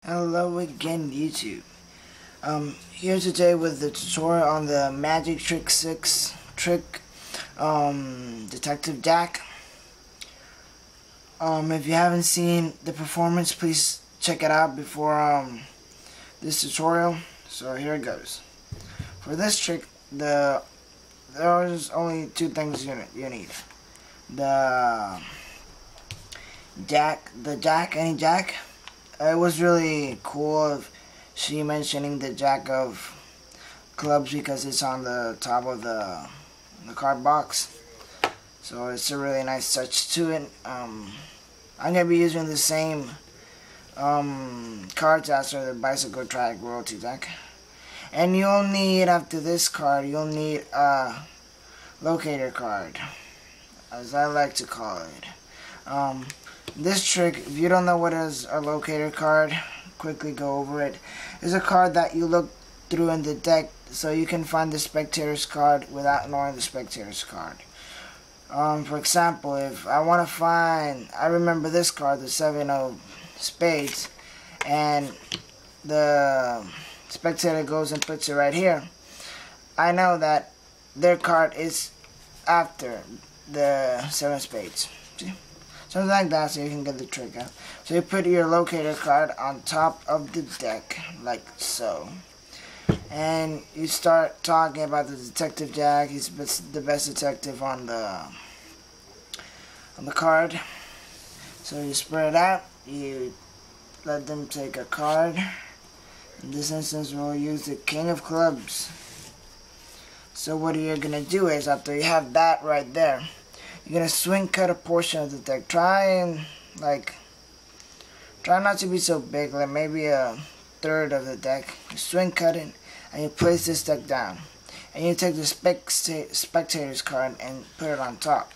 Hello again, YouTube. Here today with the tutorial on the Magictrixsix trick, Detective Jack. If you haven't seen the performance, please check it out before this tutorial. So here it goes. For this trick, there's only two things you need: the any jack. It was really cool of she mentioning the jack of clubs because it's on the top of the card box. So it's a really nice touch to it. I'm gonna be using the same cards after the bicycle track royalty deck. And you'll need, after this card, you'll need a locator card, as I like to call it. This trick, if you don't know what is a locator card, quickly go over it. It's a card that you look through in the deck so you can find the spectator's card without knowing the spectator's card. For example, if I want to find, I remember this card, the 7 of spades, and the spectator goes and puts it right here. I know that their card is after the 7 spades. See? Something like that, so you can get the trick out. So you put your locator card on top of the deck, like so. And you start talking about the Detective Jack. He's the best detective on the card. So you spread it out. You let them take a card. In this instance, we'll use the King of Clubs. So what you're gonna do is, after you have that right there, you're gonna swing cut a portion of the deck. Try not to be so big, like maybe a third of the deck. You swing cut it, and you place this deck down. And you take the spectator's card and put it on top.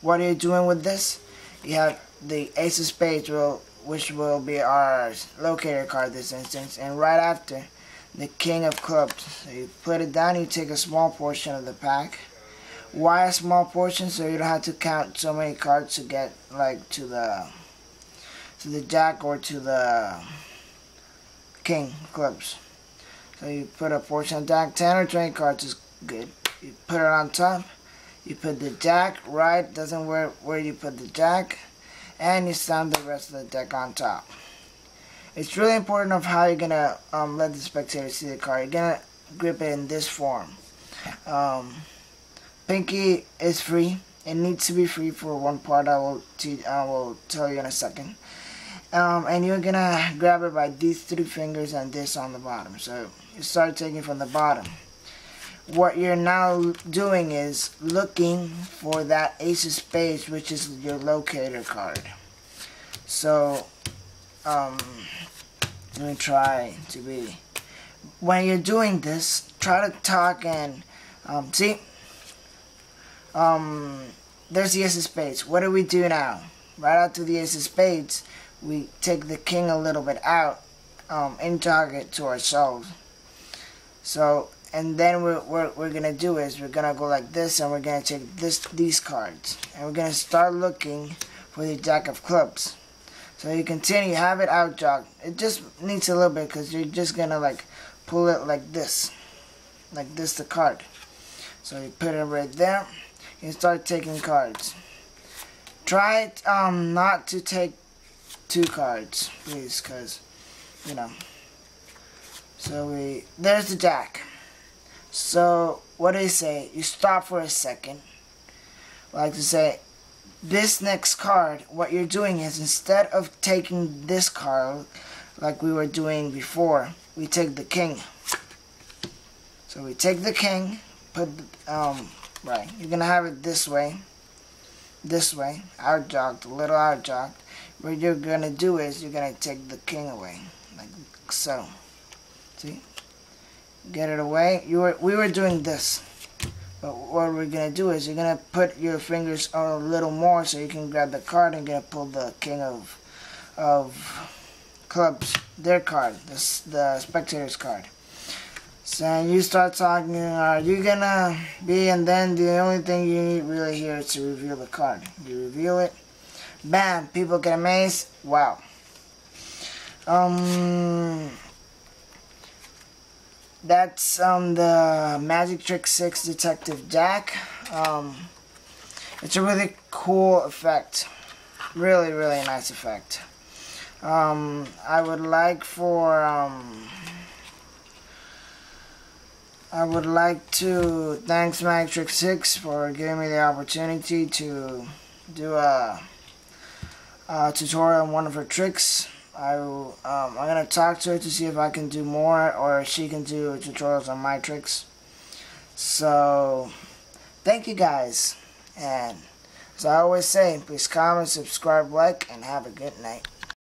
What are you doing with this? You have the Ace of Spades, which will be our locator card this instance, and right after, the King of Clubs. So you put it down, you take a small portion of the pack. Why a small portion? So you don't have to count so many cards to get like to the jack or to the King of Clubs. So you put a portion of jack. 10 or 20 cards is good. You put it on top. You put the jack right, doesn't where you put the jack, and you stand the rest of the deck on top. It's really important of how you're gonna let the spectator see the card. You're gonna grip it in this form. Pinky is free. It needs to be free for one part. I will tell you in a second. And you're gonna grab it by these 3 fingers and this on the bottom. So you start taking from the bottom. What you're now doing is looking for that Ace of Spades, which is your locator card. So let me try to be. When you're doing this, try to talk and see. There's the Ace of Spades. What do we do now? Right after the Ace of Spades, we take the King a little bit out, and target to ourselves. So, and then what we're gonna do is we're gonna go like this, and we're gonna take these cards, and we're gonna start looking for the Jack of Clubs. So you continue, have it out jogged. It just needs a little bit because you're just gonna like pull it like this, the card. So you put it right there. You start taking cards. Try not to take 2 cards, please, because you know. So there's the jack. So what do you say? You stop for a second. I like to say, this next card, what you're doing is, instead of taking this card like we were doing before, we take the King. So we take the King, put right, you're gonna have it this way, out jogged, a little out jogged. What you're gonna do is you're gonna take the King away, like so. See, get it away. We were doing this, but what we're gonna do is you're gonna put your fingers on a little more so you can grab the card and gonna pull the King of Clubs, their card, the spectator's card. So you start talking, are you gonna be, and then the only thing you need really here is to reveal the card. You reveal it, bam, people get amazed, wow. That's the Magictrixsix Detective Jack. It's a really cool effect. Really, really nice effect. I would like to thank Magictrixsix for giving me the opportunity to do a tutorial on one of her tricks. I'm going to talk to her to see if I can do more, or if she can do tutorials on my tricks. So, thank you guys. And as I always say, please comment, subscribe, like, and have a good night.